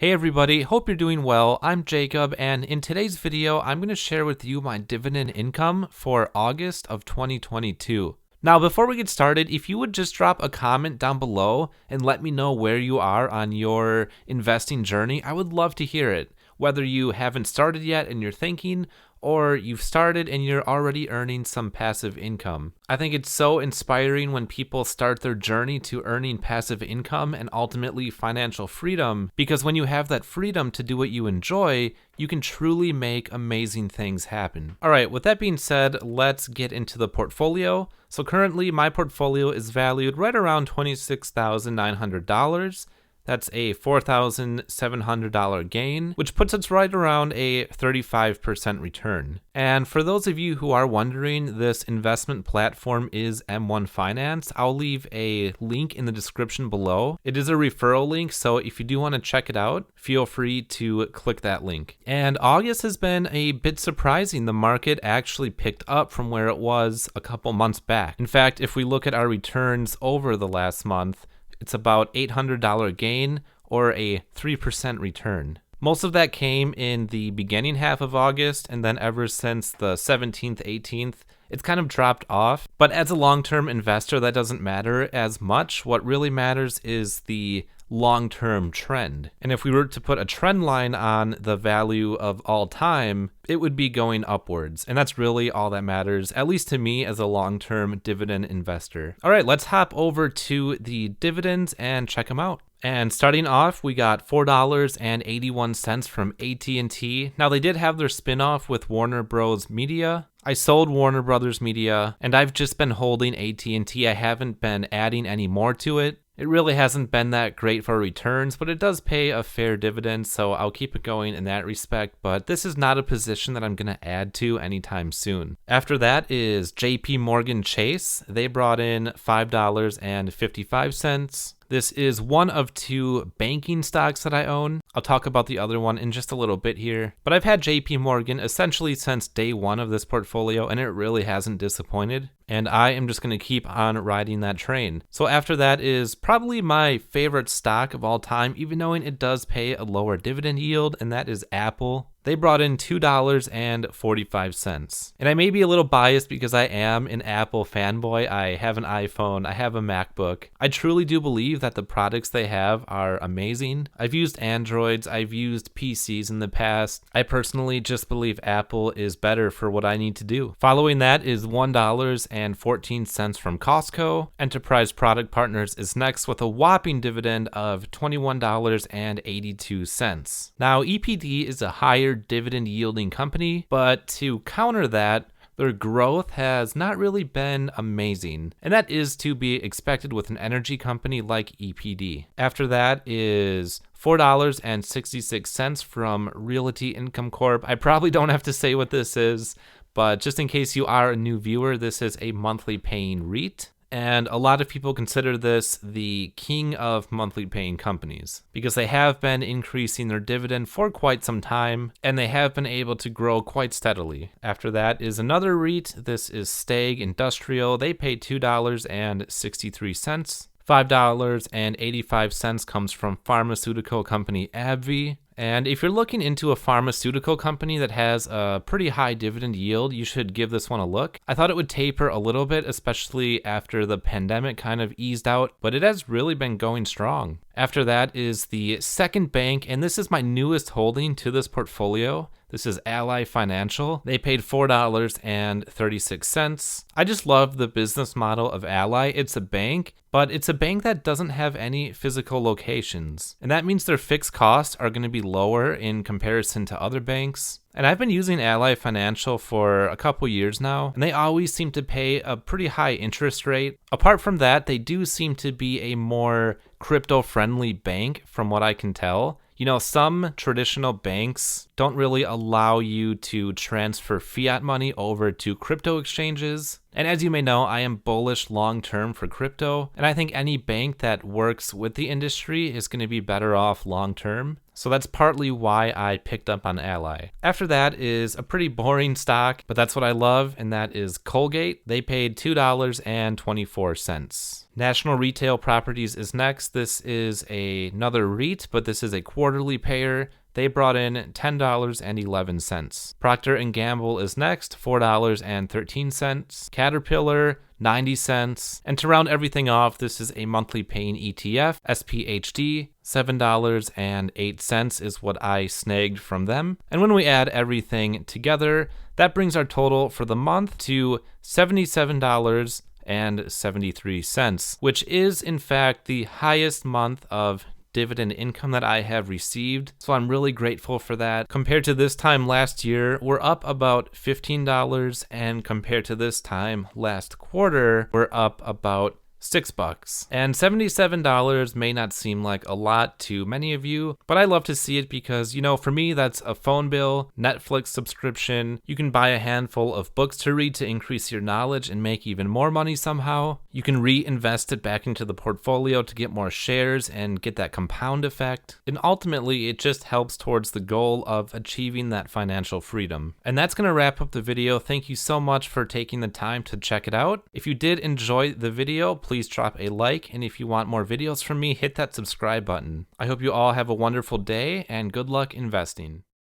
Hey everybody, hope you're doing well. I'm Jacob, and in today's video, I'm going to share with you my dividend income for August of 2022. Now, before we get started, if you would just drop a comment down below and let me know where you are on your investing journey, I would love to hear it. Whether you haven't started yet and you're thinking, or you've started and you're already earning some passive income. I think it's so inspiring when people start their journey to earning passive income and ultimately financial freedom, because when you have that freedom to do what you enjoy, you can truly make amazing things happen. All right, with that being said, let's get into the portfolio. So currently my portfolio is valued right around $26,900. That's a $4,700 gain, which puts us right around a 35% return. And for those of you who are wondering, this investment platform is M1 Finance. I'll leave a link in the description below. It is a referral link, so if you do want to check it out, feel free to click that link. And August has been a bit surprising. The market actually picked up from where it was a couple months back. In fact, if we look at our returns over the last month, it's about $800 gain or a 3% return. Most of that came in the beginning half of August, and then ever since the 17th, 18th, it's kind of dropped off. But as a long-term investor, that doesn't matter as much. What really matters is the long-term trend. And if we were to put a trend line on the value of all time, it would be going upwards. And that's really all that matters, at least to me as a long-term dividend investor. All right, let's hop over to the dividends and check them out. And starting off, we got $4.81 from AT&T. Now, they did have their spinoff with Warner Bros. Media. I sold Warner Brothers Media, and I've just been holding AT&T. I haven't been adding any more to it. It really hasn't been that great for returns, but it does pay a fair dividend, so I'll keep it going in that respect, but this is not a position that I'm going to add to anytime soon. After that is JP Morgan Chase. They brought in $5.55. This is one of two banking stocks that I own. I'll talk about the other one in just a little bit here. But I've had JP Morgan essentially since day one of this portfolio, and it really hasn't disappointed. And I am just going to keep on riding that train. So after that is probably my favorite stock of all time, even knowing it does pay a lower dividend yield, and that is Apple. They brought in $2.45. And I may be a little biased because I am an Apple fanboy. I have an iPhone, I have a MacBook. I truly do believe that the products they have are amazing. I've used Androids, I've used PCs in the past. I personally just believe Apple is better for what I need to do. Following that is $1.14 from Costco. Enterprise Product Partners is next with a whopping dividend of $21.82. Now, EPD is a higher dividend yielding company, but to counter that, their growth has not really been amazing, and that is to be expected with an energy company like EPD. After that is $4.66 from Realty Income Corp. I probably don't have to say what this is, but just in case you are a new viewer, this is a monthly paying REIT. And a lot of people consider this the king of monthly paying companies because they have been increasing their dividend for quite some time, and they have been able to grow quite steadily. After that is another REIT. This is Stag Industrial. They pay $2.63. $5.85 comes from pharmaceutical company AbbVie. And if you're looking into a pharmaceutical company that has a pretty high dividend yield, you should give this one a look. I thought it would taper a little bit, especially after the pandemic kind of eased out, but it has really been going strong. After that is the second bank, and this is my newest holding to this portfolio. This is Ally Financial. They paid $4.36. I just love the business model of Ally. It's a bank, but it's a bank that doesn't have any physical locations. And that means their fixed costs are going to be lower in comparison to other banks. And I've been using Ally Financial for a couple years now, and they always seem to pay a pretty high interest rate. Apart from that, they do seem to be a more crypto-friendly bank from what I can tell. You know, some traditional banks don't really allow you to transfer fiat money over to crypto exchanges. And as you may know, I am bullish long term for crypto, and I think any bank that works with the industry is going to be better off long term. So that's partly why I picked up on Ally. After that is a pretty boring stock, but that's what I love, and that is Colgate. They paid $2.24. National Retail Properties is next. This is another REIT, but this is a quarterly payer. They brought in $10.11. Procter & Gamble is next, $4.13. Caterpillar, 90 cents. And to round everything off, this is a monthly paying ETF, SPHD, $7.08 is what I snagged from them. And when we add everything together, that brings our total for the month to $77.73, which is in fact the highest month of dividend income that I have received. So I'm really grateful for that. Compared to this time last year, we're up about $15, and compared to this time last quarter, we're up about $6. And $77 may not seem like a lot to many of you, but I love to see it because, you know, for me, that's a phone bill, Netflix subscription. You can buy a handful of books to read to increase your knowledge and make even more money somehow. You can reinvest it back into the portfolio to get more shares and get that compound effect. And ultimately, it just helps towards the goal of achieving that financial freedom. And that's going to wrap up the video. Thank you so much for taking the time to check it out. If you did enjoy the video, please drop a like, and if you want more videos from me, hit that subscribe button. I hope you all have a wonderful day, and good luck investing.